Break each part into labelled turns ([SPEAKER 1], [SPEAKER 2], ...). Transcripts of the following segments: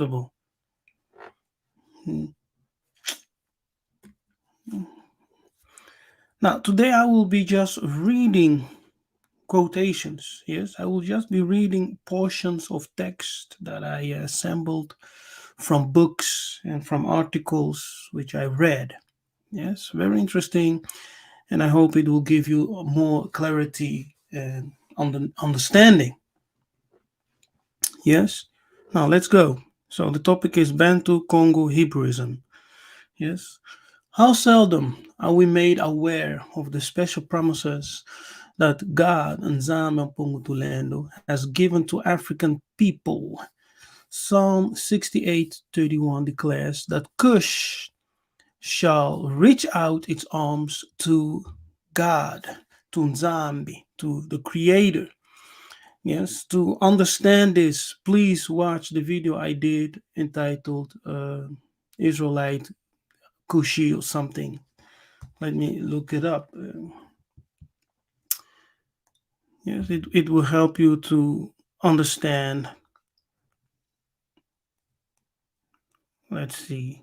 [SPEAKER 1] comfortable. Now, today I will be just reading quotations. Yes, I will just be reading portions of text that I assembled from books and from articles which I read. Yes, very interesting, and I hope it will give you more clarity and understanding. Yes, now let's go. So the topic is Bantu Congo Hebrewism. Yes, how seldom are we made aware of the special promises that God and Zama Pungutulendo has given to African people. Psalm 68:31 declares that Cush shall reach out its arms to God, to Nzambi, to the Creator. Yes, to understand this, please watch the video I did entitled Israelite Cushi or something. Let me look it up. Yes, it will help you to understand. Let's see.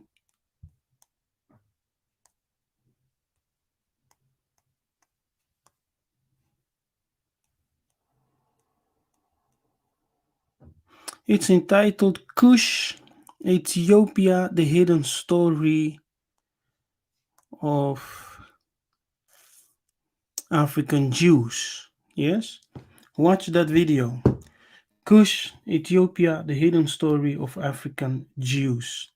[SPEAKER 1] It's entitled Cush, Ethiopia, the Hidden Story of African Jews. Yes? Watch that video. Cush, Ethiopia, the Hidden Story of African Jews.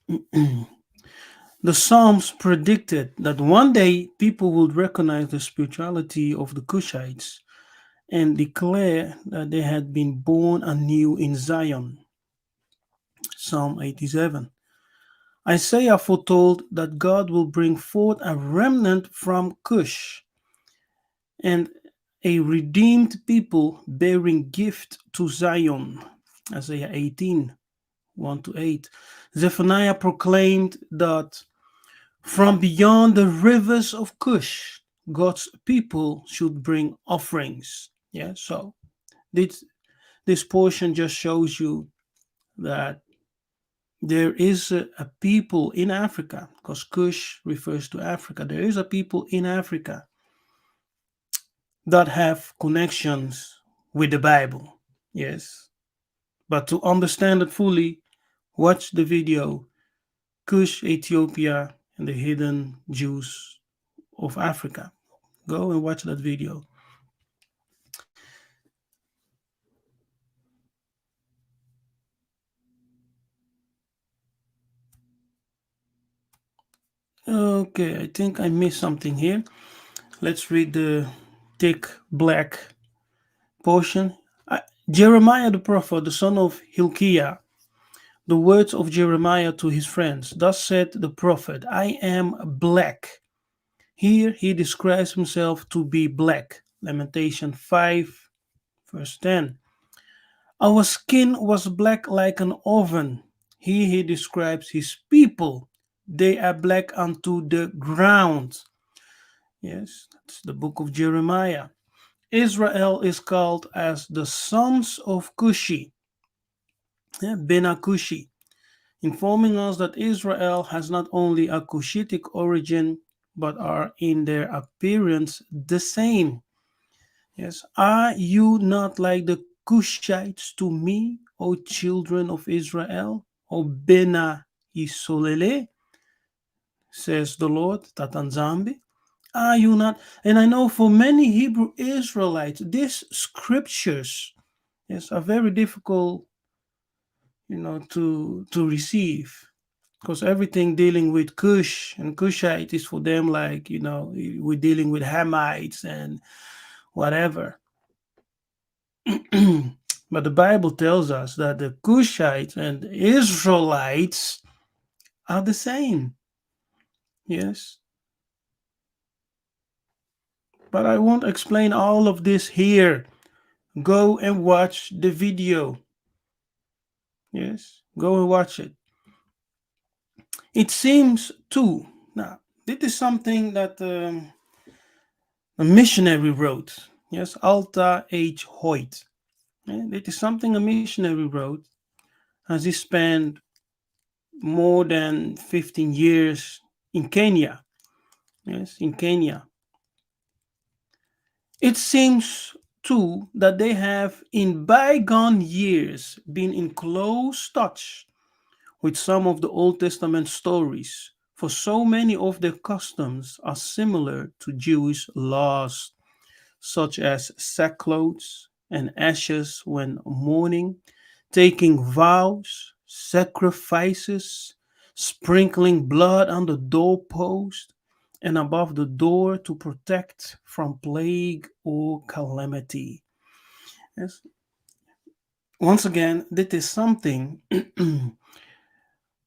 [SPEAKER 1] The Psalms predicted that one day people would recognize the spirituality of the Cushites and declare that they had been born anew in Zion. Psalm 87. Isaiah foretold that God will bring forth a remnant from Cush and a redeemed people bearing gift to Zion. Isaiah 18, 1 to 8. Zephaniah proclaimed that from beyond the rivers of Cush, God's people should bring offerings. Yeah, so this portion just shows you that there is a people in Africa, because Cush refers to Africa. There is a people in Africa that have connections with the Bible. Yes. But to understand it fully, watch the video Cush, Ethiopia, and the Hidden Jews of Africa. Go and watch that video. Okay, I think I missed something here. Let's read the thick black portion. Jeremiah the prophet, the son of Hilkiah, the words of Jeremiah to his friends. Thus said the prophet, I am black. Here he describes himself to be black. Lamentation 5, verse 10. Our skin was black like an oven. Here he describes his people. They are black unto the ground. Yes, that's the book of Jeremiah. Israel is called as the sons of Cushi, Bena Cushi, informing us that Israel has not only a Cushitic origin, but are in their appearance the same. Yes, are you not like the Cushites to me, O children of Israel? O Bena Isolele, says the Lord, Tatanzambi. Are you not? And I know for many Hebrew Israelites, these scriptures, yes, are very difficult, to receive, because everything dealing with Cush and Cushite is for them like, we're dealing with Hamites and whatever. But the Bible tells us that the Cushites and the Israelites are the same. Yes. But I won't explain all of this here. Go and watch the video. Yes, go and watch it. It seems too. Now, this is something that a missionary wrote. Yes, Alta H. Hoyt. It is something a missionary wrote as he spent more than 15 years in Kenya. Yes, in Kenya. It seems too that they have in bygone years been in close touch with some of the Old Testament stories, for so many of their customs are similar to Jewish laws, such as sackcloth and ashes when mourning, taking vows, sacrifices, sprinkling blood on the doorpost and above the door to protect from plague or calamity. Yes. Once again, this is something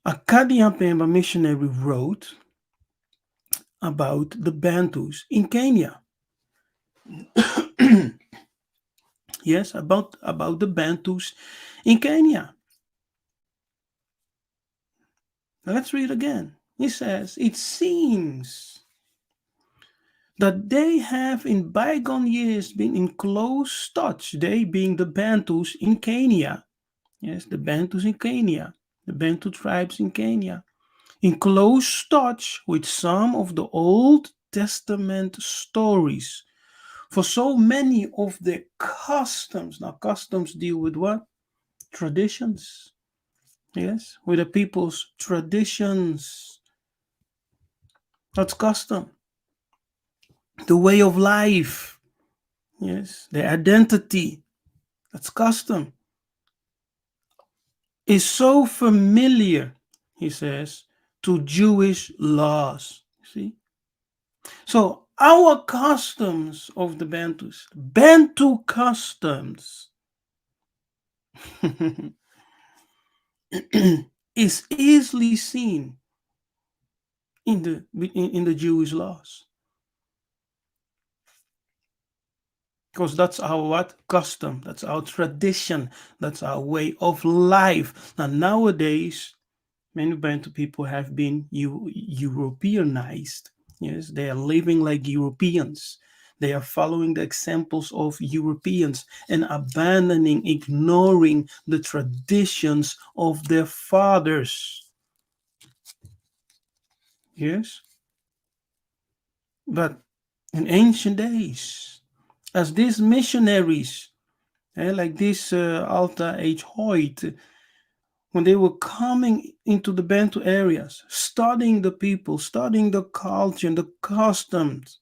[SPEAKER 1] Akadia Pemba missionary wrote about the Bantus in Kenya. Yes, about the Bantus in Kenya. Let's read again. He says, it seems that they have in bygone years been in close touch, they being the Bantus in Kenya. Yes, the Bantus in Kenya, the Bantu tribes in Kenya, in close touch with some of the Old Testament stories. For so many of the customs, now customs deal with what? Traditions. Yes, with the people's traditions. That's custom. The way of life. Yes, the identity. That's custom. Is so familiar, he says, to Jewish laws. See? So our customs of the Bantus, Bantu customs, is easily seen in the Jewish laws. Because that's our what? Custom. That's our tradition. That's our way of life. Now nowadays, many Bantu people have been Europeanized. Yes, they are living like Europeans. They are following the examples of Europeans and abandoning, ignoring the traditions of their fathers. Yes, but in ancient days, as these missionaries, like this Alta H. Hoyt, when they were coming into the Bantu areas, studying the people, studying the culture and the customs,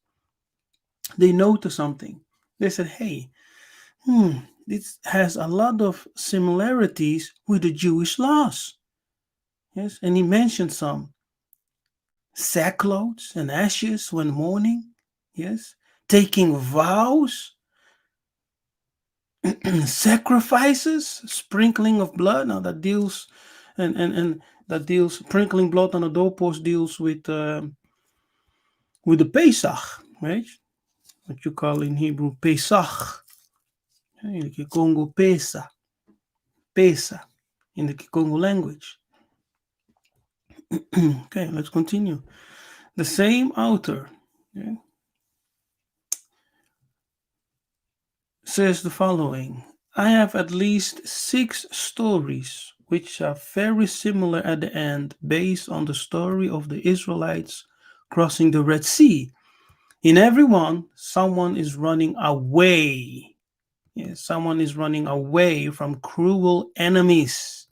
[SPEAKER 1] they noticed something. They said, hey, this has a lot of similarities with the Jewish laws. Yes, and he mentioned some sackcloths and ashes when mourning. Yes, taking vows, sacrifices, sprinkling of blood. Now that deals, and that deals, sprinkling blood on the doorpost deals with the Pesach, right? What you call in Hebrew Pesach. In the Congo Pesa, Pesa, in the Congo language. Okay, let's continue. The same author, yeah, says the following: I have at least 6 stories which are very similar at the end, based on the story of the Israelites crossing the Red Sea. In every one, someone is running away. Yes, someone is running away from cruel enemies,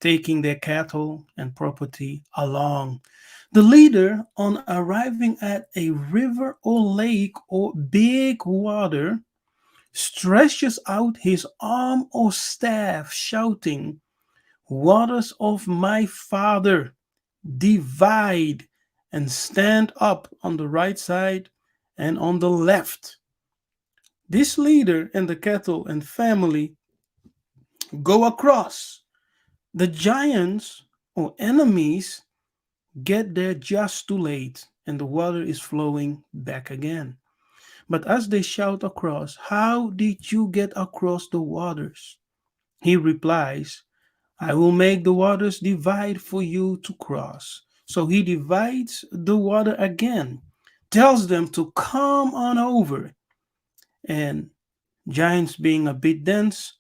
[SPEAKER 1] taking their cattle and property along. The leader, on arriving at a river or lake or big water, stretches out his arm or staff, shouting, waters of my father, divide and stand up on the right side and on the left. This leader and the cattle and family go across. The giants or enemies get there just too late, and the water is flowing back again. But as they shout across, how did you get across the waters? He replies, I will make the waters divide for you to cross. So he divides the water again, tells them to come on over, and giants being a bit dense,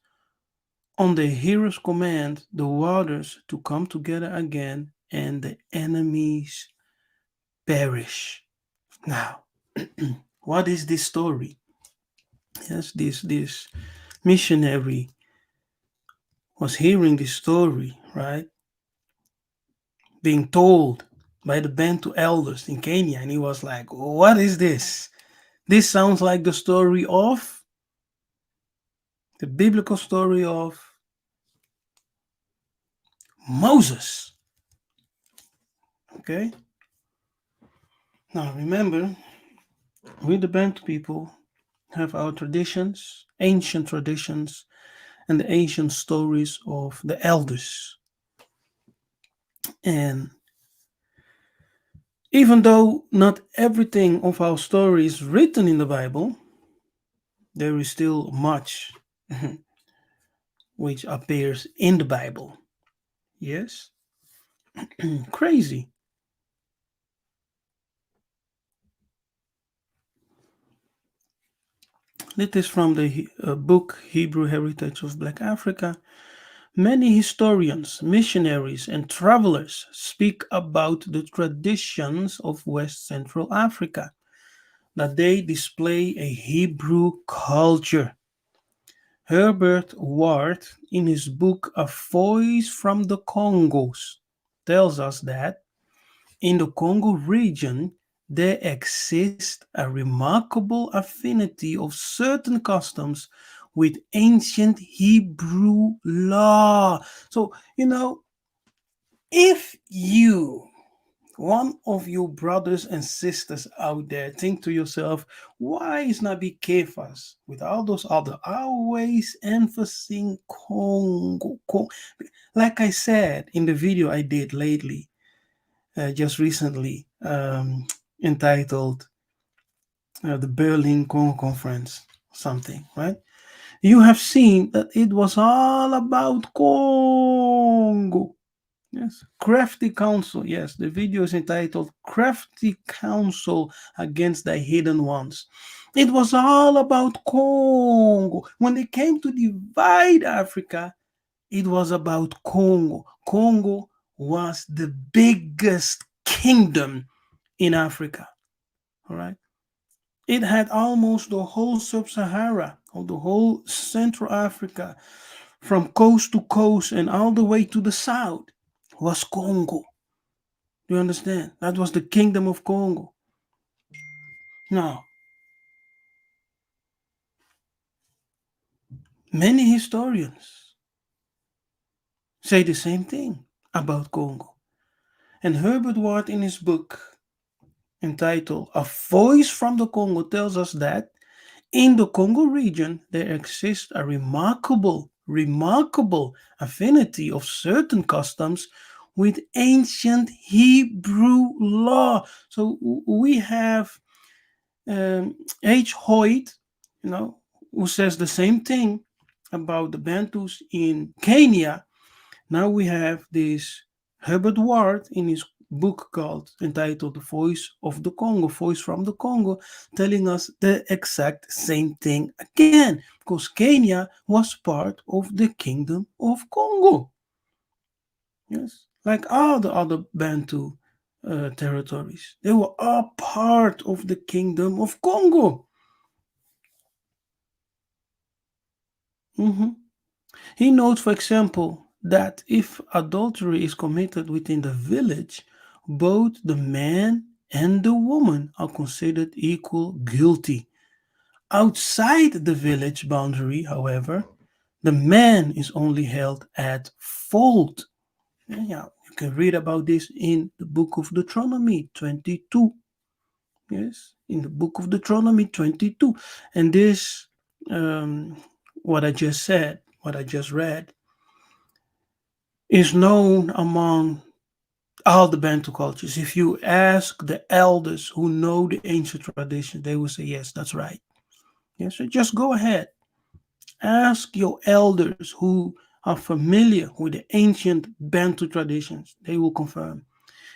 [SPEAKER 1] on the hero's command the waters to come together again and the enemies perish. Now, what is this story? Yes, this missionary was hearing this story, right? Being told by the Bantu elders in Kenya, and he was like, "What is this? This sounds like the story of the biblical story of Moses." Okay. Now remember, we the Bantu people have our traditions, ancient traditions, and the ancient stories of the elders. And even though not everything of our story is written in the Bible, there is still much which appears in the Bible. Yes? Crazy. This is from the book Hebrew Heritage of Black Africa. Many historians, missionaries, and travelers speak about the traditions of West Central Africa, that they display a Hebrew culture. Herbert Ward, in his book A Voice from the Congos, tells us that in the Congo region there exists a remarkable affinity of certain customs with ancient Hebrew law. So, if you, one of your brothers and sisters out there, think to yourself, why is Nabi Kephas with all those other always emphasizing Congo? Like I said in the video I did lately, just recently, entitled the Berlin Congo Conference, something, right? You have seen that it was all about Congo. Yes, Crafty Council. Yes, the video is entitled Crafty Council Against the Hidden Ones. It was all about Congo. When they came to divide Africa, it was about Congo. Congo was the biggest kingdom in Africa. All right. It had almost the whole sub-Sahara or the whole Central Africa from coast to coast and all the way to the south was Congo. Do you understand? That was the kingdom of Congo. Now, many historians say the same thing about Congo. And Herbert Ward, in his book entitled A Voice from the Congo, tells us that in the Congo region there exists a remarkable affinity of certain customs with ancient Hebrew law. So we have H. Hoyt, who says the same thing about the Bantus in Kenya. Now we have this Herbert Ward in his book called entitled The Voice of the Congo, Voice from the Congo, telling us the exact same thing again, because Kenya was part of the Kingdom of Congo. Yes, like all the other Bantu territories, they were all part of the Kingdom of Congo. Mhm. He notes, for example, that if adultery is committed within the village, both the man and the woman are considered equal guilty. Outside the village boundary, however, the man is only held at fault. Yeah, you can read about this in the book of Deuteronomy 22. Yes, in the book of Deuteronomy 22. And this, what I just said, what I just read, is known among all the Bantu cultures. If you ask the elders who know the ancient tradition, they will say, yes, that's right. Yes, so just go ahead. Ask your elders who are familiar with the ancient Bantu traditions. They will confirm.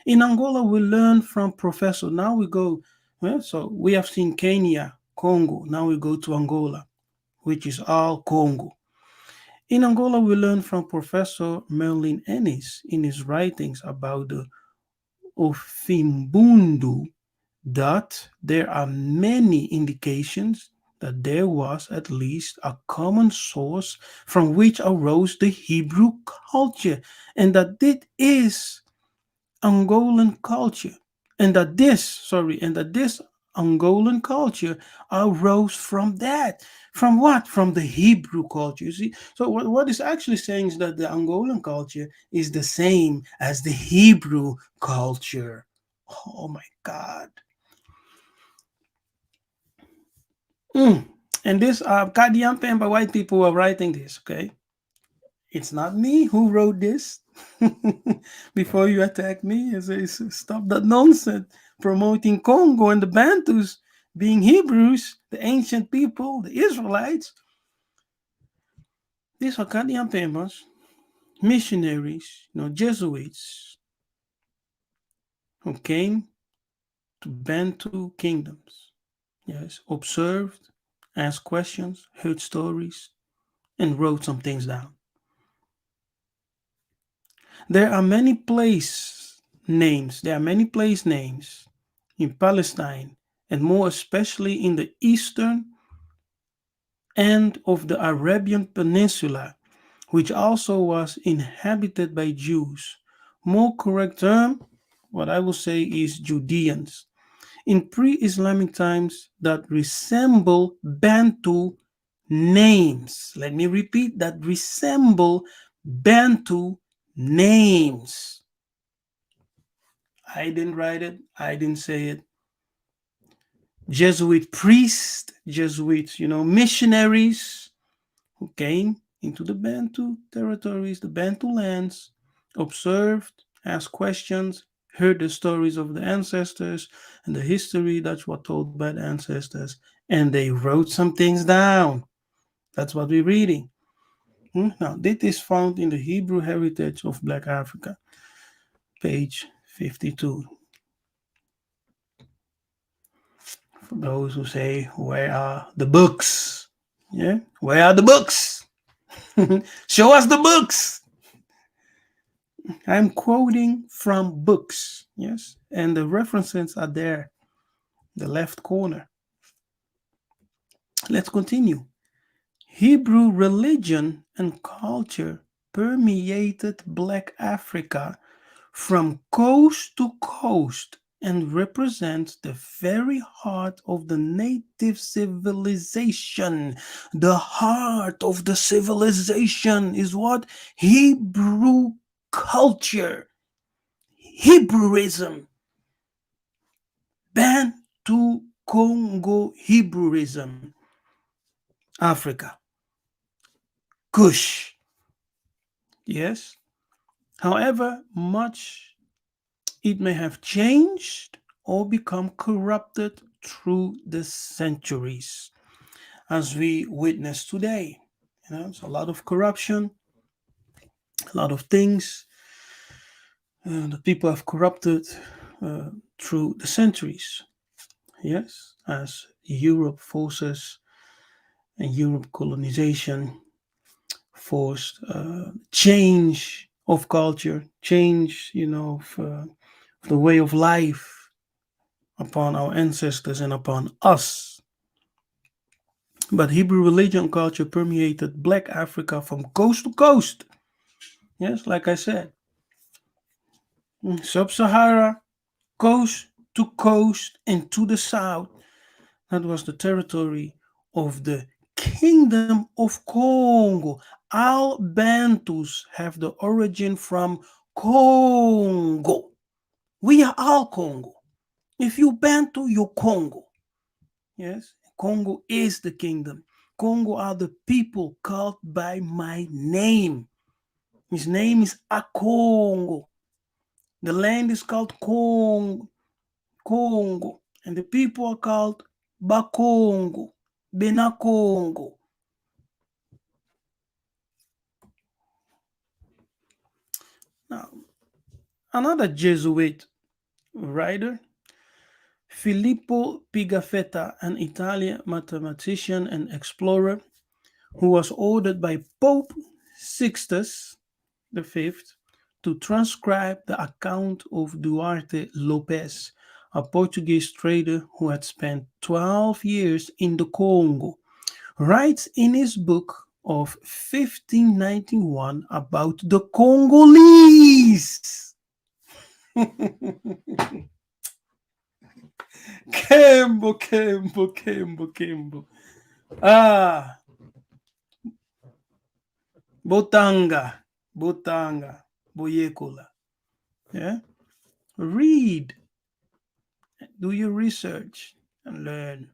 [SPEAKER 1] In Angola, we learn from Professor. Now we go, well, so we have seen Kenya, Congo. Now we go to Angola, which is all Congo. In Angola, we learn from Professor Merlin Ennis in his writings about the Ofimbundu that there are many indications that there was at least a common source from which arose the Hebrew culture, and that it is Angolan culture, and that this Angolan culture arose from that. From what? From the Hebrew culture. You see, so what is actually saying is that the Angolan culture is the same as the Hebrew culture. Oh my God. Mm. And this Kadian Pemba white people were writing this, okay? It's not me who wrote this. Before you attack me, I say, stop that nonsense. Promoting Congo and the Bantus being Hebrews, the ancient people, the Israelites. These are Kadian Pembas, missionaries, Jesuits, who came to Bantu kingdoms. Yes, observed, asked questions, heard stories, and wrote some things down. There are many place names in Palestine, and more especially in the eastern end of the Arabian Peninsula, which also was inhabited by Jews. More correct term, what I will say is Judeans. In pre-Islamic times that resemble Bantu names. Let me repeat that resemble Bantu names. I didn't write it. I didn't say it. Jesuit priests, Jesuits, missionaries who came into the Bantu territories, the Bantu lands, observed, asked questions, heard the stories of the ancestors and the history that was told by the ancestors, and they wrote some things down. That's what we're reading. Now, this is found in the Hebrew Heritage of Black Africa, page 52. For those who say, where are the books? Yeah, where are the books? Show us the books. I'm quoting from books, yes, and the references are there, the left corner. Let's continue. Hebrew religion and culture permeated Black Africa from coast to coast and represents the very heart of the native civilization. The heart of the civilization is what? Hebrew culture, Hebrewism, Bantu Congo Hebrewism, Africa, Kush. Yes. However much it may have changed or become corrupted through the centuries, as we witness today. It's a lot of corruption, a lot of things that people have corrupted through the centuries. Yes, as Europe forces and Europe colonization forced change of culture, change, of the way of life upon our ancestors and upon us. But Hebrew religion and culture permeated Black Africa from coast to coast. Yes, like I said, Sub-Sahara, coast to coast, and to the south. That was the territory of the Kingdom of Congo. All Bantus have the origin from Congo. We are all Congo. If you Bantu, you're Congo. Yes, Congo is the kingdom. Congo are the people called by my name. His name is Akongo. The land is called Congo, and the people are called Bakongo, Benakongo. Now, another Jesuit writer, Filippo Pigafetta, an Italian mathematician and explorer who was ordered by Pope Sixtus V to transcribe the account of Duarte Lopes, a Portuguese trader who had spent 12 years in the Congo, writes in his book of 1591 about the Congolese. Kembo, Kembo, Kembo, Kembo. Ah, Botanga, Botanga, Boyekola. Yeah? Read, do your research, and learn.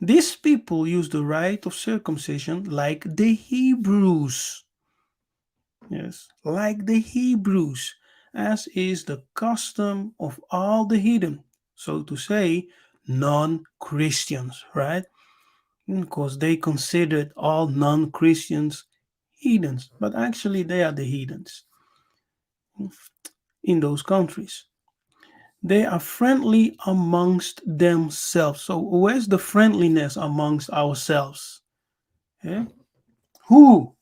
[SPEAKER 1] These people use the rite of circumcision like the Hebrews. Yes, like the Hebrews, as is the custom of all the heathen, so to say, non Christians, right? Because they considered all non Christians heathens, but actually they are the heathens in those countries. They are friendly amongst themselves. So, where's the friendliness amongst ourselves? Yeah? Who?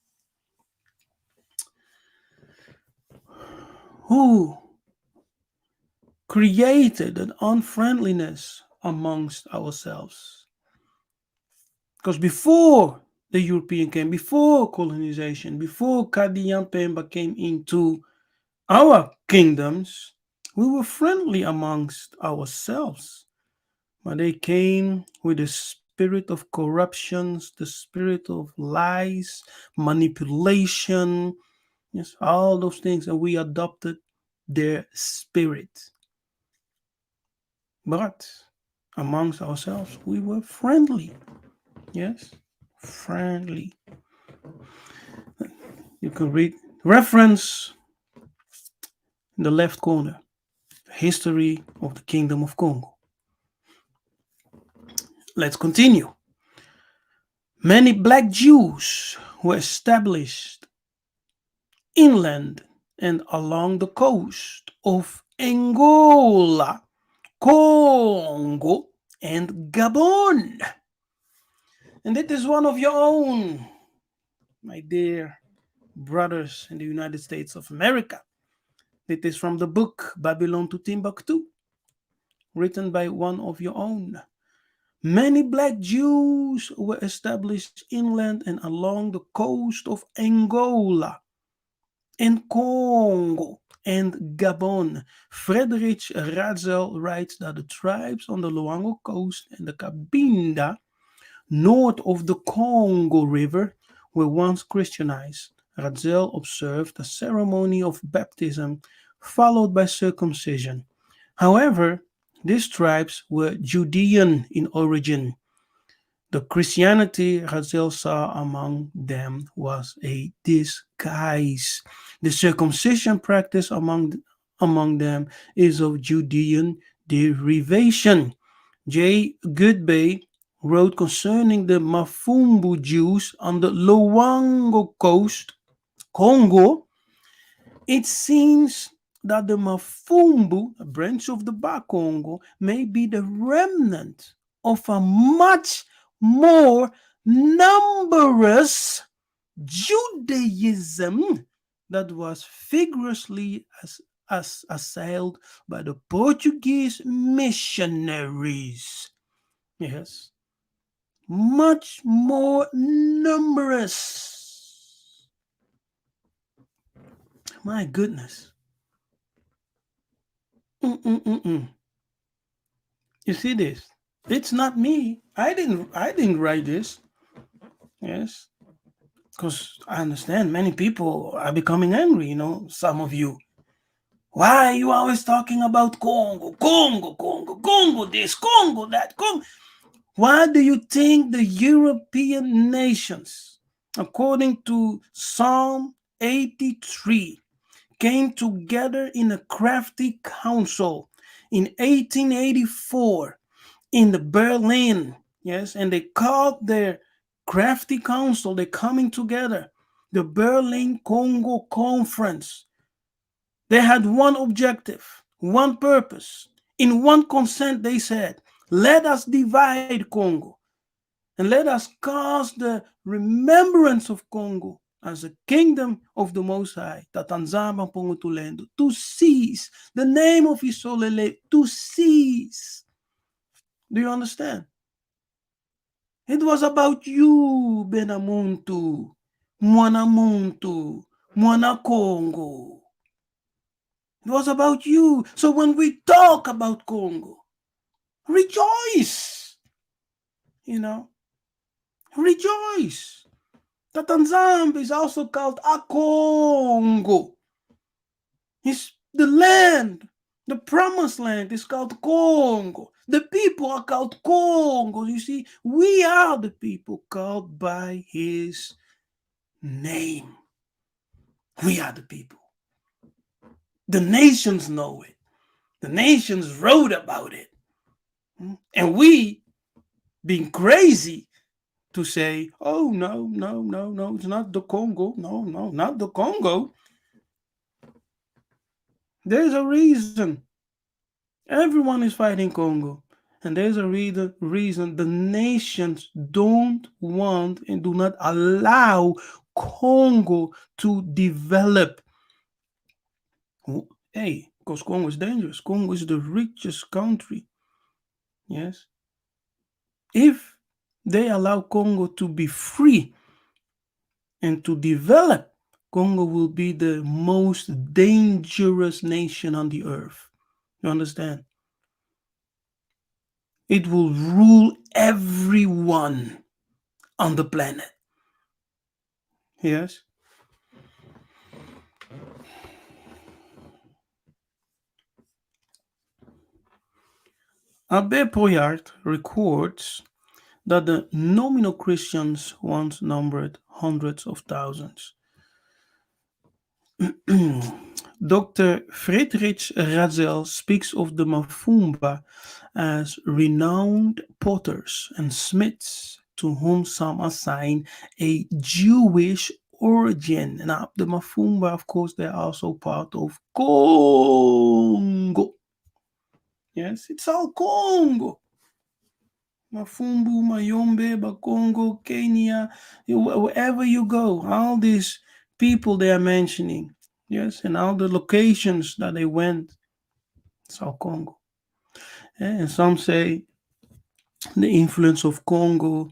[SPEAKER 1] Who created an unfriendliness amongst ourselves? Because before the European came, before colonization, before Kadian Pemba came into our kingdoms, we were friendly amongst ourselves. But they came with the spirit of corruptions, the spirit of lies, manipulation, yes, all those things, and we adopted their spirit. But amongst ourselves, we were friendly. Yes, friendly. You can read reference in the left corner, the history of the Kingdom of Congo. Let's continue. Many black Jews were established inland and along the coast of Angola, Congo, and Gabon. And it is one of your own, my dear brothers in the United States of America. It is from the book Babylon to Timbuktu, written by one of your own. Many black Jews were established inland and along the coast of Angola and Congo and Gabon. Friedrich Ratzel writes that the tribes on the Luango coast and the Cabinda north of the Congo River were once Christianized. Ratzel observed a ceremony of baptism followed by circumcision. However, these tribes were Judean in origin. The Christianity Ratzel saw among them was a disguise. The circumcision practice among them is of Judean derivation. J. Goodbay wrote concerning the Mafumba Jews on the Luango coast, Congo. It seems that the Mafumbu, a branch of the Bakongo, may be the remnant of a much more numerous Judaism that was vigorously assailed by the Portuguese missionaries. Yes, much more numerous. My goodness. Mm-mm-mm-mm. You see this? It's not me. I didn't write this. Yes. Because I understand many people are becoming angry, some of you. Why are you always talking about Congo, Congo, Congo, Congo this, Congo that, Congo? Why do you think the European nations, according to Psalm 83, came together in a crafty council in 1884 in the Berlin, yes, and they called their crafty council, they're coming together, the Berlin Congo Conference. They had one objective, one purpose. In one consent, they said, let us divide Congo. And let us cause the remembrance of Congo as a kingdom of the Most High, Tatanzama Pongotulendo, to cease. The name of Isolele, to cease. Do you understand? It was about you, Benamuntu, Mwanamuntu, Mwana Congo. It was about you. So when we talk about Congo, rejoice. You know, rejoice. Tatanzambe is also called a Congo. It's the land, the promised land is called Congo. The people are called Congo. You see, we are the people called by his name. We are the people. The nations know it. The nations wrote about it. And we, being crazy, to say, oh, no, it's not the Congo. No, not the Congo. There's a reason. Everyone is fighting Congo. And there's a reason the nations don't want and do not allow Congo to develop. Hey, because Congo is dangerous. Congo is the richest country. Yes. If they allow Congo to be free and to develop, Congo will be the most dangerous nation on the earth. You understand? It will rule everyone on the planet. Yes. Abbe Poyart records that the nominal Christians once numbered hundreds of thousands. Dr. Friedrich Ratzel speaks of the Mafumba as renowned potters and smiths to whom some assign a Jewish origin. Now, the Mafumba, of course, they're also part of Congo. Yes, it's all Congo. Mafumbu, Mayombe, Bakongo, Kenya, wherever you go, all these people they are mentioning, yes, and all the locations that they went, it's all Congo. And some say the influence of Congo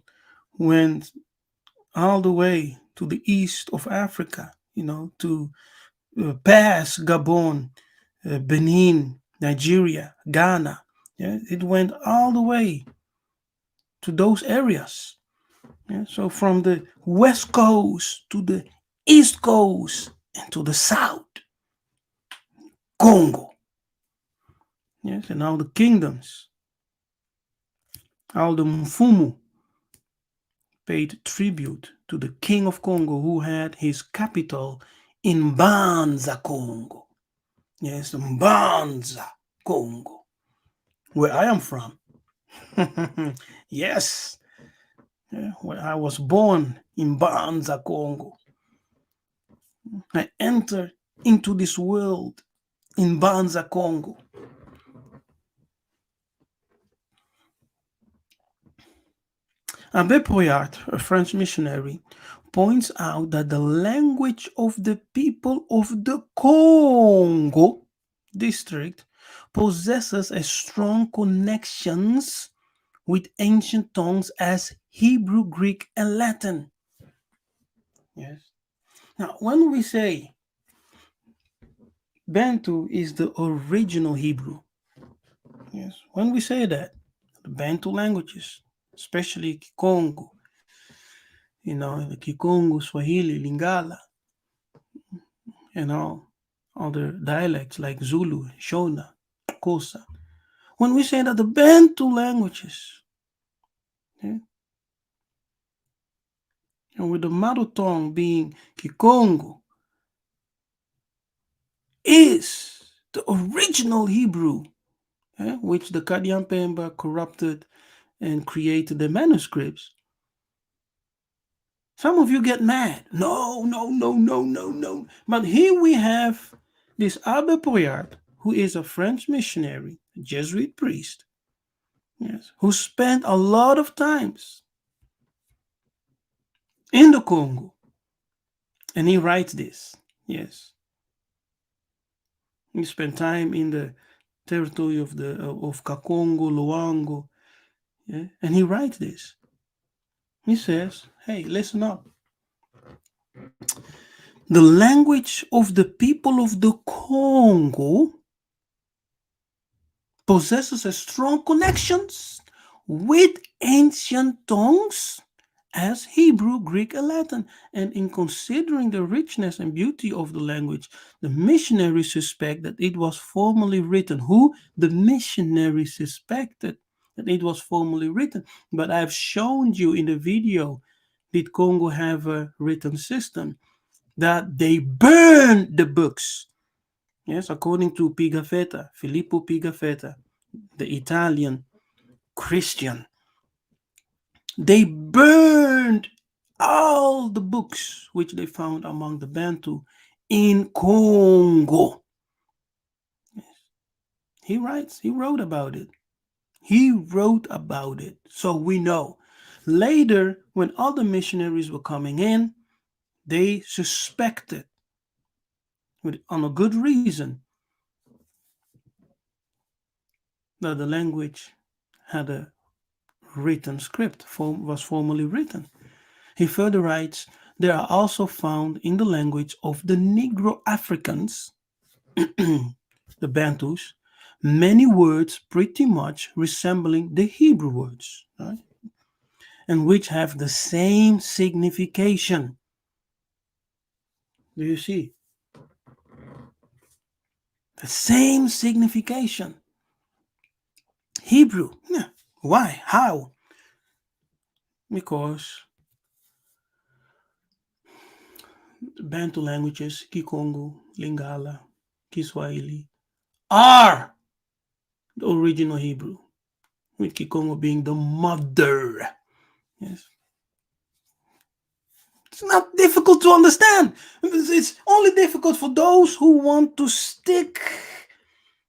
[SPEAKER 1] went all the way to the east of Africa, to past Gabon, Benin, Nigeria, Ghana. Yeah, it went all the way to those areas. Yeah, so from the west coast to the east coast and to the south, Congo. Yes, and all the kingdoms, all the Mfumu paid tribute to the king of Congo who had his capital in Banza, Congo. Yes, Banza, Congo, where I am from. Yes, yeah, where I was born in Banza, Congo. I entered into this world in Banza, Congo. Abbe Poyart, a French missionary, points out that the language of the people of the Congo district possesses a strong connections with ancient tongues as Hebrew, Greek, and Latin. Yes. Now, when we say Bantu is the original Hebrew, yes, when we say that, the Bantu languages, especially Kongo, the Kikongo, Swahili, Lingala, and all other dialects like Zulu, Shona, Kosa. When we say that the Bantu languages, yeah, and with the mother tongue being Kikongo, is the original Hebrew, which the Kadian Pemba corrupted and created the manuscripts. Some of you get mad. No. But here we have this Abbe Poyart, who is a French missionary, a Jesuit priest, yes, who spent a lot of times in the Congo. And he writes this. Yes. He spent time in the territory of Kakongo, Luango. Yeah? And he writes this. He says, hey, listen up. The language of the people of the Congo possesses a strong connections with ancient tongues as Hebrew, Greek, and Latin. And in considering the richness and beauty of the language, the missionaries suspect that it was formerly written. Who? The missionaries suspected that it was formerly written. But I've shown you in the video, did Congo have a written system? That they burned the books. Yes, according to Pigafetta, Filippo Pigafetta, the Italian Christian. They burned all the books which they found among the Bantu in Congo. He wrote about it. He wrote about it. So we know. Later, when other missionaries were coming in, they suspected, on a good reason, that the language had a written script, was formally written. He further writes, they are also found in the language of the Negro Africans, the Bantus, many words pretty much resembling the Hebrew words, right? And which have the same signification. Do you see? The same signification. Hebrew. Yeah. Why? How? Because Bantu languages, Kikongo, Lingala, Kiswahili, are the original Hebrew, with Kikongo being the mother. Yes. It's not difficult to understand. It's only difficult for those who want to stick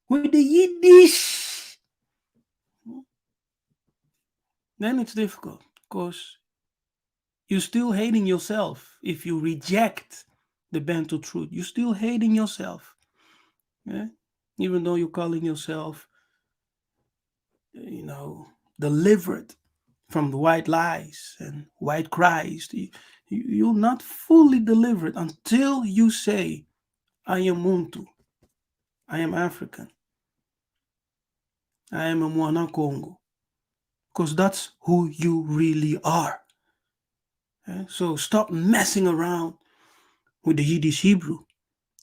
[SPEAKER 1] with the Yiddish. Then it's difficult because you're still hating yourself if you reject the Bantu truth. You're still hating yourself. Yeah? Even though you're calling yourself, delivered from the white lies and white Christ. You're not fully delivered until you say, I am Muntu, I am African, I am a Mwana Congo, because that's who you really are. Okay? So stop messing around with the Yiddish Hebrew.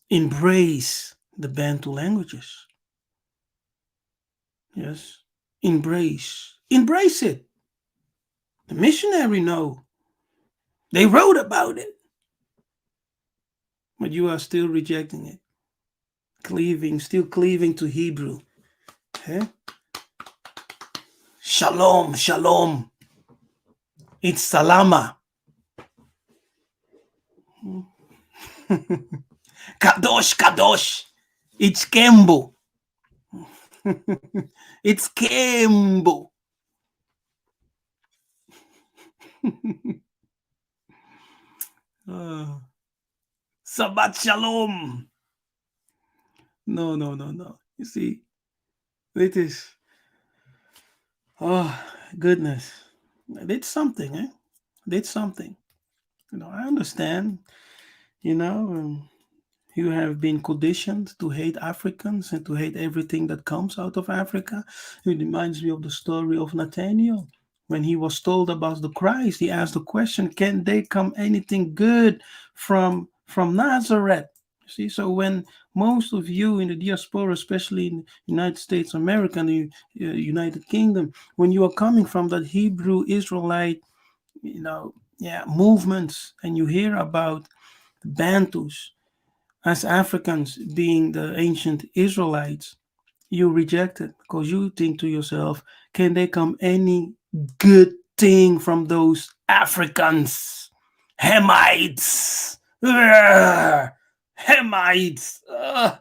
[SPEAKER 1] Embrace the Bantu languages. Yes, embrace it. The missionary know. They wrote about it. But you are still rejecting it. Still cleaving to Hebrew. Okay? Shalom, shalom. It's salama. Kadosh, kadosh. It's Kembo. It's Kembo. uh, Shabbat shalom. No. You see, it is. Oh, goodness. I did something, eh? Did something. I understand, you know. You have been conditioned to hate Africans and to hate everything that comes out of Africa. It reminds me of the story of Nathaniel. When he was told about the Christ, he asked the question, can they come anything good from Nazareth? See, so when most of you in the diaspora, especially in United States of America and the United Kingdom, when you are coming from that Hebrew Israelite, movements, and you hear about the Bantus, as Africans being the ancient Israelites, you reject it because you think to yourself, can there come any good thing from those Africans? Hamites! Urgh! Hamites! Ugh!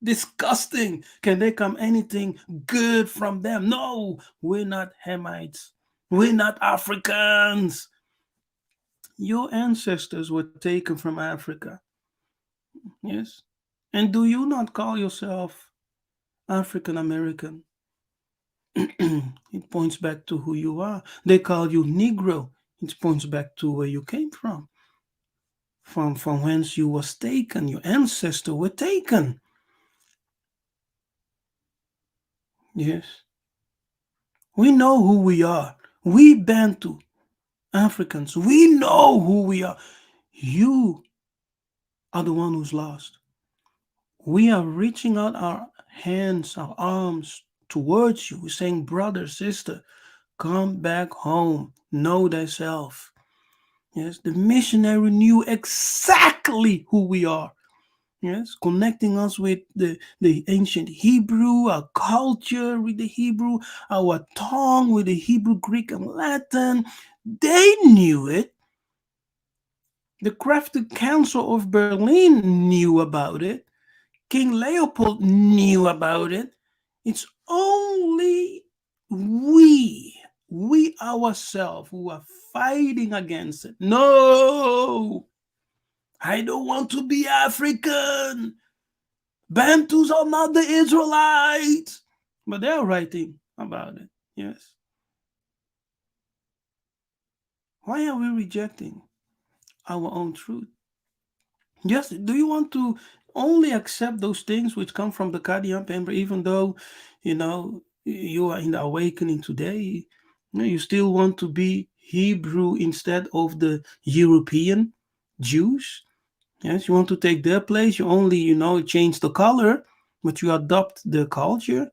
[SPEAKER 1] Disgusting! Can there come anything good from them? No, we're not Hamites. We're not Africans. Your ancestors were taken from Africa. Yes. And do you not call yourself African American? It points back to who you are. They call you Negro. It points back to where you came from whence you was taken. Your ancestors were taken. Yes. We know who we are. We Bantu Africans. We know who we are. You are the one who's lost. We are reaching out our hands, our arms towards you. We're saying, brother, sister, come back home. Know thyself. Yes, the missionary knew exactly who we are. Yes, connecting us with the ancient Hebrew, our culture with the Hebrew, our tongue with the Hebrew, Greek, and Latin. They knew it. The crafted council of Berlin knew about it. King Leopold knew about it. It's only we ourselves who are fighting against it. No, I don't want to be African. Bantus are not the Israelites. But they're writing about it. Yes. Why are we rejecting our own truth? Yes, do you want to only accept those things which come from the Kadian Pember, even though, you are in the awakening today? You still want to be Hebrew instead of the European Jews? Yes, you want to take their place. You only, change the color, but you adopt the culture.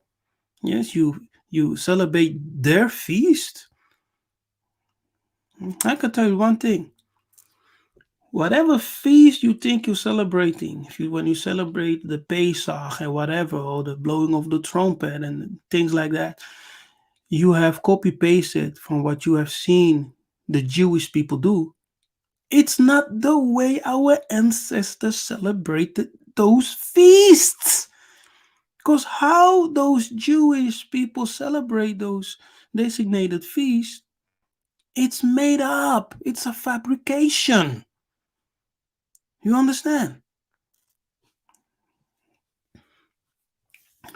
[SPEAKER 1] Yes, you celebrate their feast. I can tell you one thing. Whatever feast you think you're celebrating, if you when you celebrate the Pesach and whatever, or the blowing of the trumpet and things like that, you have copy pasted from what you have seen the Jewish people do. It's not the way our ancestors celebrated those feasts. Because how those Jewish people celebrate those designated feasts, it's made up. It's a fabrication. You understand?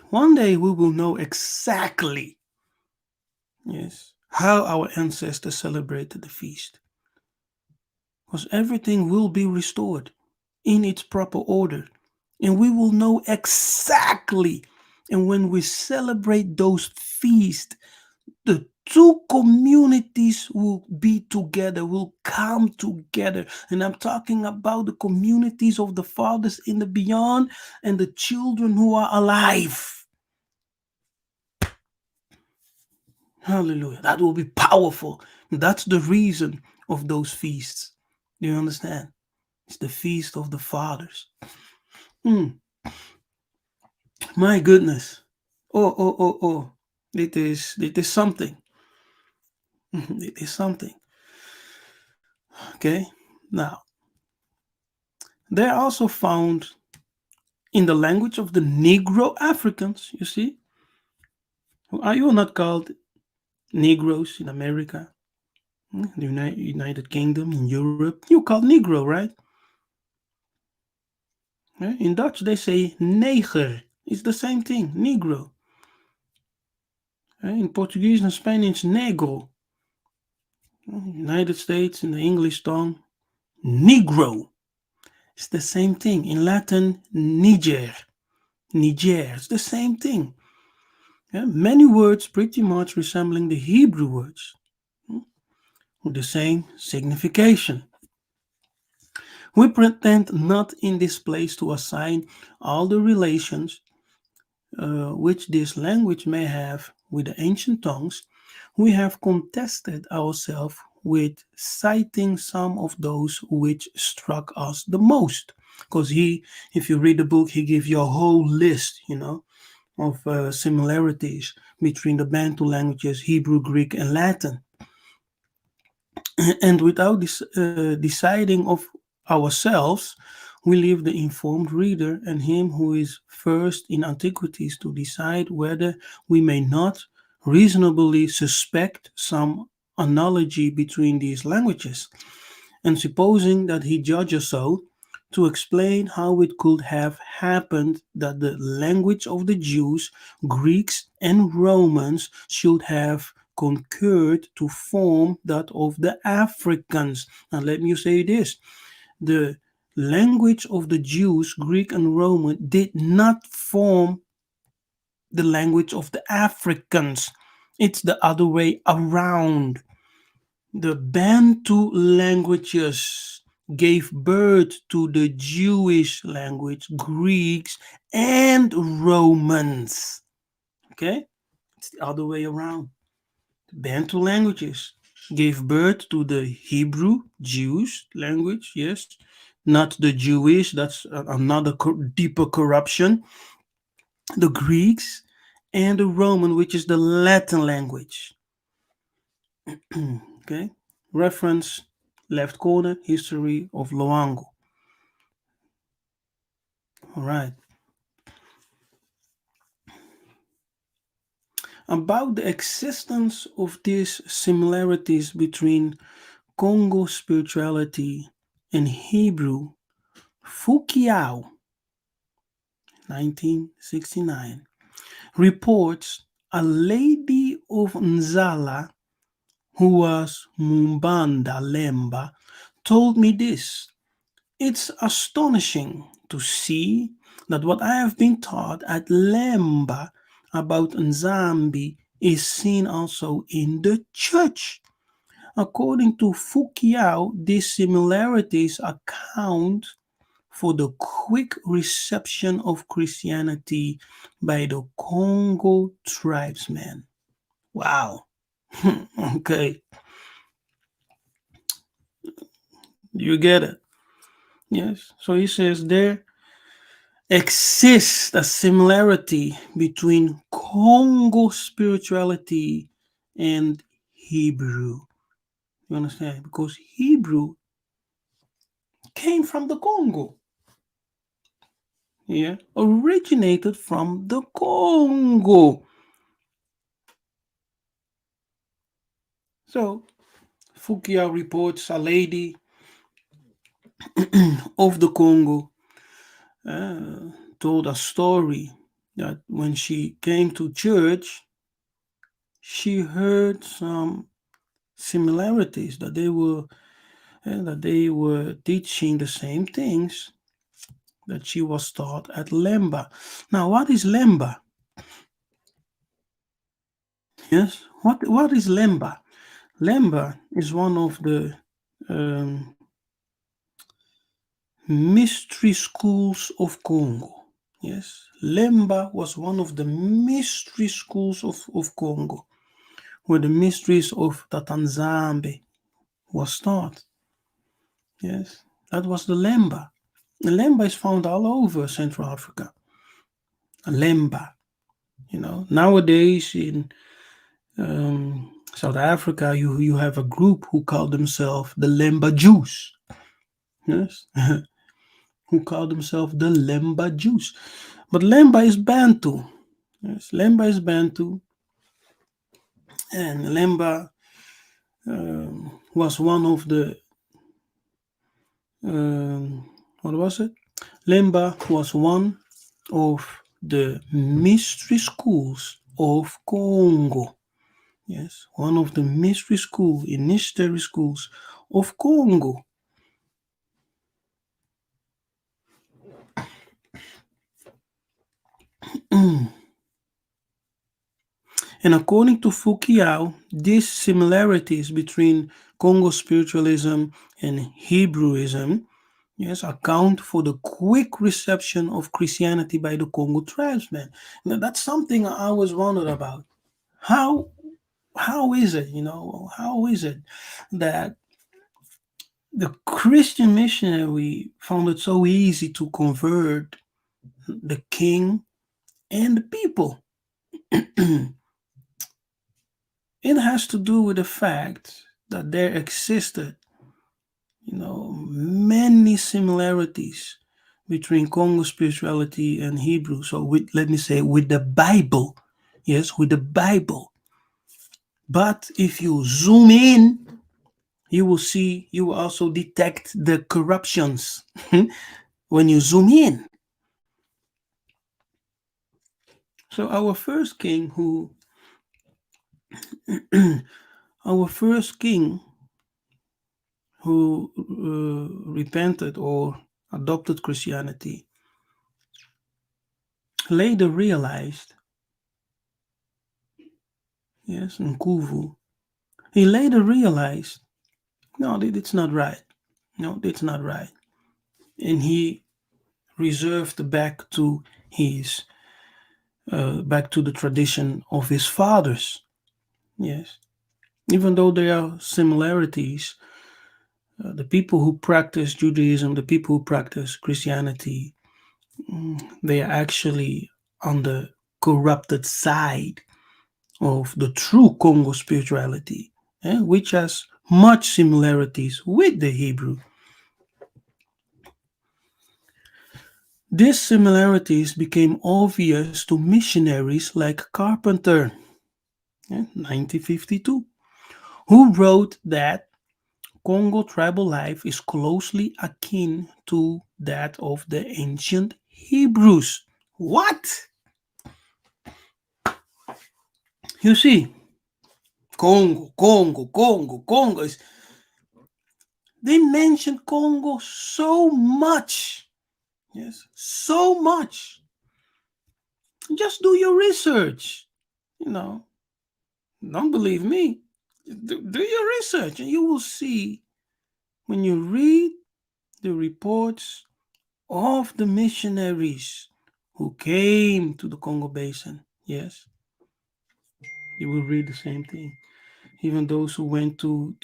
[SPEAKER 1] One day we will know exactly, yes, how our ancestors celebrated the feast. Because everything will be restored in its proper order. And we will know exactly. And when we celebrate those feasts, the two communities will be together, will come together. And I'm talking about the communities of the fathers in the beyond and the children who are alive. Hallelujah. That will be powerful. That's the reason of those feasts. Do you understand? It's the feast of the fathers. Mm, my goodness. Oh. It is something. It is something. Okay. Now, they're also found in the language of the Negro Africans. You see, are you not called Negroes in America, the United Kingdom, in Europe? You called Negro, right? In Dutch, they say neger. It's the same thing, Negro. In Portuguese and Spanish, negro. United States, in the English tongue, Negro. It's the same thing. In Latin, Niger. Niger. It's the same thing. Many words pretty much resembling the Hebrew words with the same signification. We pretend not in this place to assign all the relations which this language may have with the ancient tongues. We have contested ourselves with citing some of those which struck us the most. Because if you read the book, he gives you a whole list, of similarities between the Bantu languages, Hebrew, Greek, and Latin. And without this deciding of ourselves, we leave the informed reader and him who is first in antiquities to decide whether we may not reasonably suspect some analogy between these languages. and supposing that he judges so, to explain how it could have happened that the language of the Jews, Greeks, and Romans should have concurred to form that of the Africans. Now, let me say this: the language of the Jews, Greek, and Roman did not form the language of the Africans. It's the other way around. The Bantu languages gave birth to the Jewish language, Greeks, and Romans. Okay? It's the other way around. The Bantu languages gave birth to the Hebrew, Jewish language, yes, not the Jewish, that's another deeper corruption. The Greeks and the Roman, which is the Latin language. Okay? Reference left corner, history of Loango. All right. About the existence of these similarities between Congo spirituality and Hebrew, Fukiao, 1969, reports a lady of Nzala who was Mumbanda Lemba told me this. It's astonishing to see that what I have been taught at Lemba about Nzambi is seen also in the church. According to Fukiao, these similarities account for the quick reception of Christianity by the Congo tribesmen. Wow. Okay, you get it. Yes. So he says there exists a similarity between Congo spirituality and Hebrew. You understand? Because Hebrew came from the Congo. Yeah, originated from the Congo. So Fukia reports a lady of the Congo told a story that when she came to church, she heard some similarities that they were teaching the same things that she was taught at Lemba. Now, what is Lemba? Yes, what is Lemba? Lemba is one of the um, mystery schools of Congo. Yes, Lemba was one of the mystery schools of Congo, where the mysteries of Tatanzambe was taught. Yes, that was the Lemba. The Lemba is found all over Central Africa. Lemba, nowadays in South Africa, you have a group who call themselves the Lemba Jews. Yes, who call themselves the Lemba Jews. But Lemba is Bantu. Yes, Lemba is Bantu, and Lemba was one of the what was it? Lemba was one of the mystery schools of Congo. Yes, one of the mystery school, initiatory schools of Congo. And according to Fukiao, these similarities between Congo spiritualism and Hebrewism, yes, account for the quick reception of Christianity by the Congo tribesmen. Now, that's something I always wondered about. How how is it, how is it that the Christian missionary found it so easy to convert the king and the people? It has to do with the fact that there existed, many similarities between Congo spirituality and Hebrew. So, let me say, with the Bible, yes, with the Bible. But if you zoom in, You will also detect the corruptions when you zoom in. So our first king who repented or adopted Christianity later realized, yes, Nkuvu, he later realized, no, it's not right. No, it's not right. And he reserved his back to the tradition of his fathers. Yes, even though there are similarities, the people who practice Judaism, the people who practice Christianity, they are actually on the corrupted side of the true Congo spirituality, which has much similarities with the Hebrew. These similarities became obvious to missionaries like Carpenter, 1952, who wrote that Congo tribal life is closely akin to that of the ancient Hebrews. What? You see, Congo is. They mention Congo so much. Yes, so much. Just do your research. You know, don't believe me. Do your research and you will see when you read the reports of the missionaries who came to the Congo Basin. Yes, you will read the same thing. Even those who went to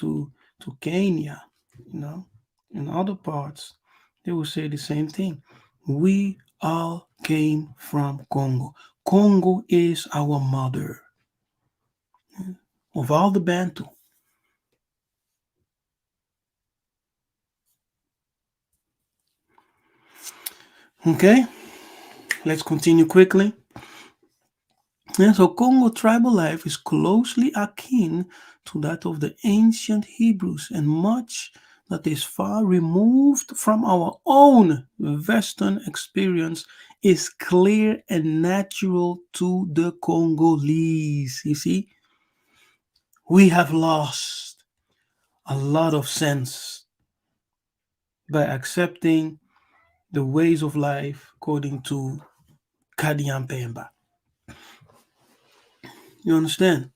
[SPEAKER 1] Kenya, you know, and other parts, they will say the same thing. We all came from Congo. Congo is our mother of all the Bantu. Okay, let's continue quickly. Yeah, so Congo tribal life is closely akin to that of the ancient Hebrews, and much that is far removed from our own Western experience is clear and natural to the Congolese. You see, we have lost a lot of sense by accepting the ways of life according to Kadiampemba. You understand?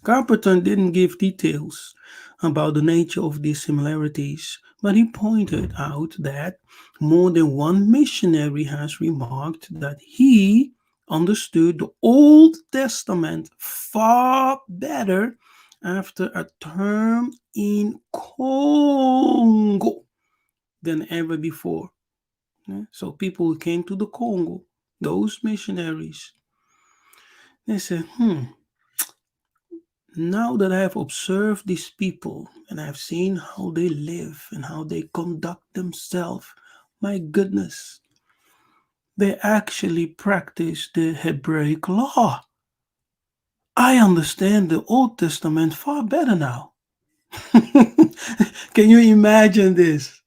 [SPEAKER 1] Carpenter didn't give details about the nature of these similarities, but he pointed out that more than one missionary has remarked that he understood the Old Testament far better after a term in Congo than ever before. So people who came to the Congo, those missionaries, they said, now that I have observed these people and I have seen how they live and how they conduct themselves, my goodness, they actually practice the Hebraic law. I understand the Old Testament far better now. Can you imagine this?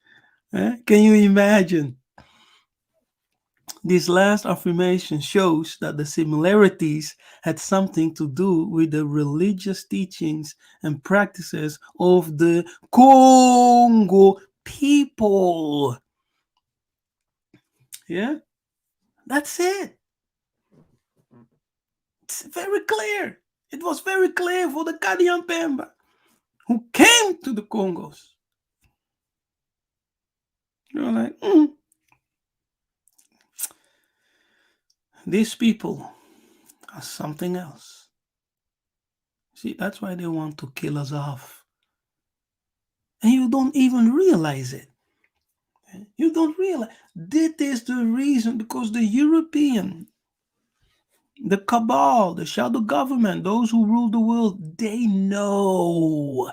[SPEAKER 1] Can you imagine? This last affirmation shows that the similarities had something to do with the religious teachings and practices of the Congo people. Yeah, that's it. It's very clear. It was very clear for the Kadian Pemba who came to the Congos. You're like, these people are something else. See, that's why they want to kill us off. And you don't even realize it. You don't realize this is the reason because the European, the cabal, the shadow government, those who rule the world, they know.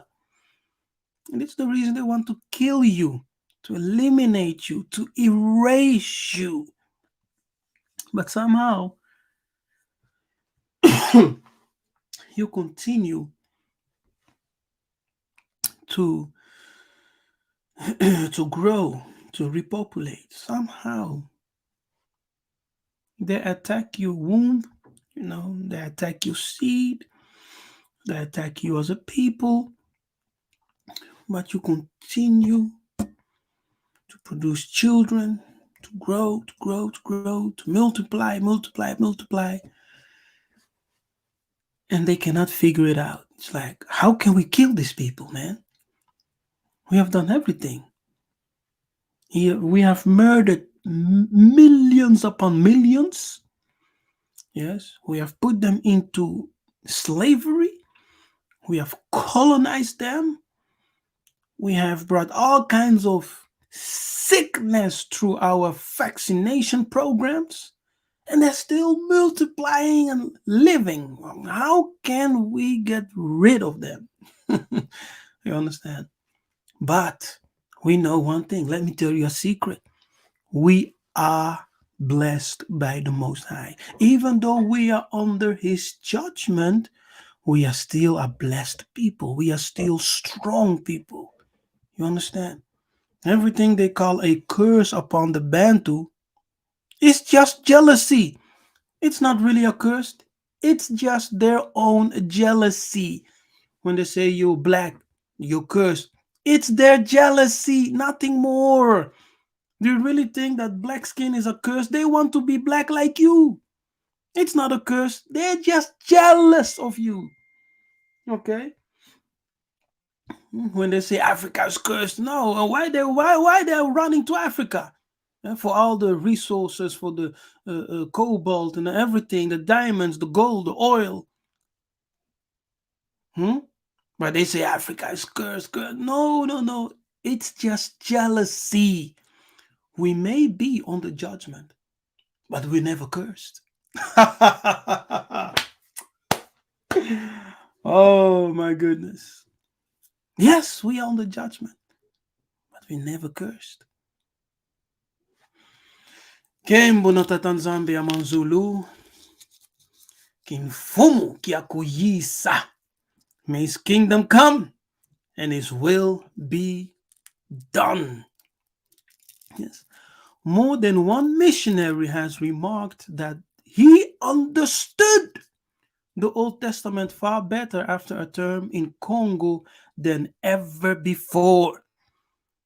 [SPEAKER 1] And it's the reason they want to kill you, to eliminate you, to erase you. But somehow you continue to to grow, to repopulate. Somehow they attack your womb, they attack your seed, they attack you as a people, but you continue to produce children, to grow, to grow, to grow, to multiply, multiply, multiply, and they cannot figure it out. It's like, how can we kill these people, man? We have done everything. Here we have murdered millions upon millions. Yes, we have put them into slavery. We have colonized them. We have brought all kinds of sickness through our vaccination programs, and they're still multiplying and living. How can we get rid of them? You understand? But we know one thing. Let me tell you a secret. We are blessed by the Most High. Even though we are under His judgment, we are still a blessed people. We are still strong people. You understand? Everything they call a curse upon the Bantu is just jealousy. It's not really a curse. It's just their own jealousy. When they say you're black, you're cursed. It's their jealousy, nothing more. Do you really think that black skin is a curse? They want to be black like you. It's not a curse. They're just jealous of you. Okay? When they say Africa is cursed, no. Why they're running to Africa? For all the resources, for the cobalt and everything, the diamonds, the gold, the oil. But they say Africa is cursed. No, no, no. It's just jealousy. We may be on the judgment, but we never cursed. Oh my goodness. Yes, we are on the judgment, but we never cursed. Kembo no tatanzambe ya manzulu. Kimfumu kiakuyisa. May his kingdom come and his will be done. Yes. More than one missionary has remarked that he understood the Old Testament far better after a term in Congo than ever before.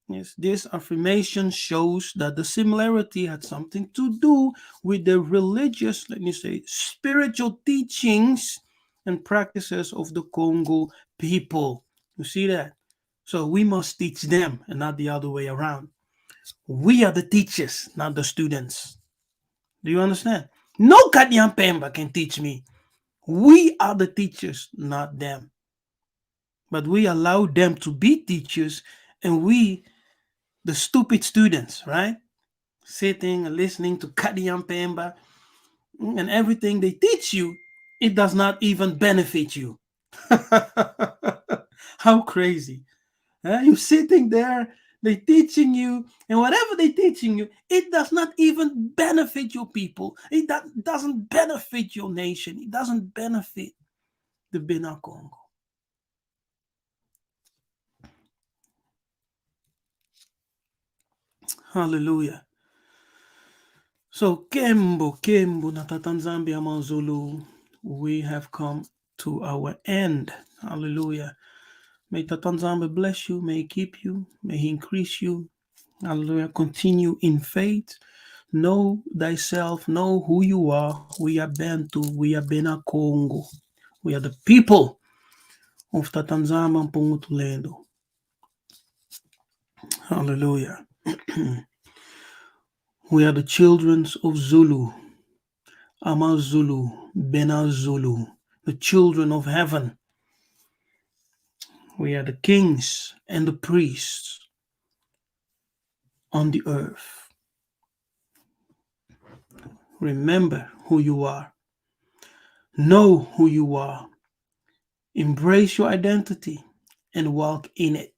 [SPEAKER 1] Yes, this affirmation shows that the similarity had something to do with the religious, let me say, spiritual teachings and practices of the Congo people. You see that? So we must teach them and not the other way around. We are the teachers, not the students. Do you understand? No Kadian Pemba can teach me. We are the teachers, not them. But we allow them to be teachers, and we, the stupid students, right? Sitting and listening to Kadian Pemba and everything they teach you, it does not even benefit you. How crazy. You're sitting there, they're teaching you, and whatever they're teaching you, it does not even benefit your people. It doesn't benefit your nation. It doesn't benefit the Bena Congo. Hallelujah. So, Kembo, Natatanzambi Amanzulu, we have come to our end. Hallelujah. May Tatanzambi bless you, may he keep you, may he increase you. Hallelujah. Continue in faith. Know thyself, know who you are. We are Bantu, we are Bena Congo. We are the people of Tatanzama and Pungutulendo. Hallelujah. We are the children of Zulu, Amazulu, Bena Zulu, the children of heaven. We are the kings and the priests on the earth. Remember who you are. Know who you are. Embrace your identity and walk in it.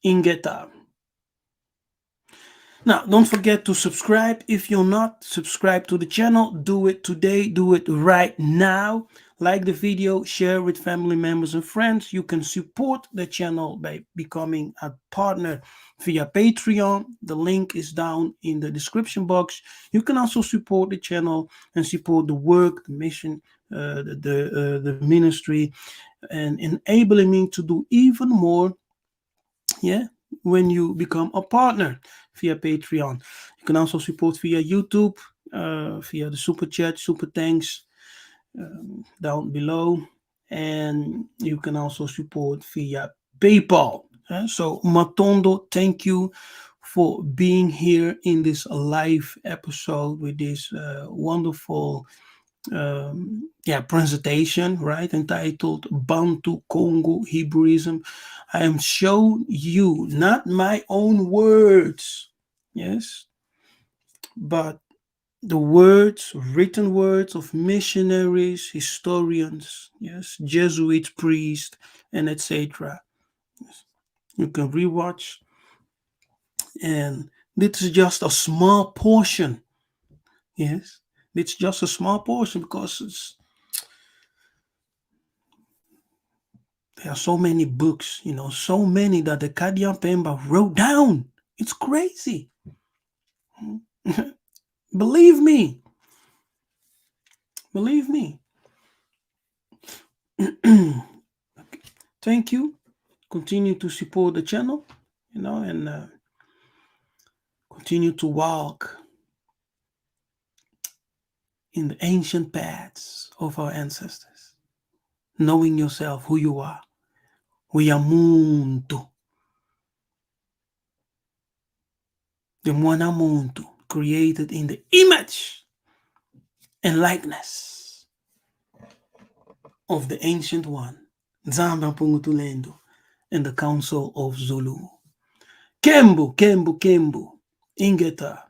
[SPEAKER 1] Ingeta. Now, don't forget to subscribe. If you're not subscribed to the channel, do it today. Do it right now. Like the video, share with family members and friends. You can support the channel by becoming a partner via Patreon. The link is down in the description box. You can also support the channel and support the work, the mission, the ministry, and enabling me to do even more. Yeah, when you become a partner via Patreon. You can also support via YouTube, via the super chat, super thanks down below, and you can also support via PayPal. So Matondo, thank you for being here in this live episode with this wonderful presentation, right, entitled Bantu Congo Hebrewism. I am showing you not my own words, yes, but the words, written words of missionaries, historians, yes, Jesuit priests, and etc. Yes. You can rewatch, and this is just a small portion. Yes, it's just a small portion because there are so many books, so many that the Kadian Pemba wrote down. It's crazy. Believe me. Believe me. Thank you. Continue to support the channel, and continue to walk in the ancient paths of our ancestors, knowing yourself, who you are. We are Muntu, the Mwana Muntu, created in the image and likeness of the Ancient One, Nzamba Pungutulendo, and the Council of Zulu. Kembu, Kembu, Kembu, Ingeta,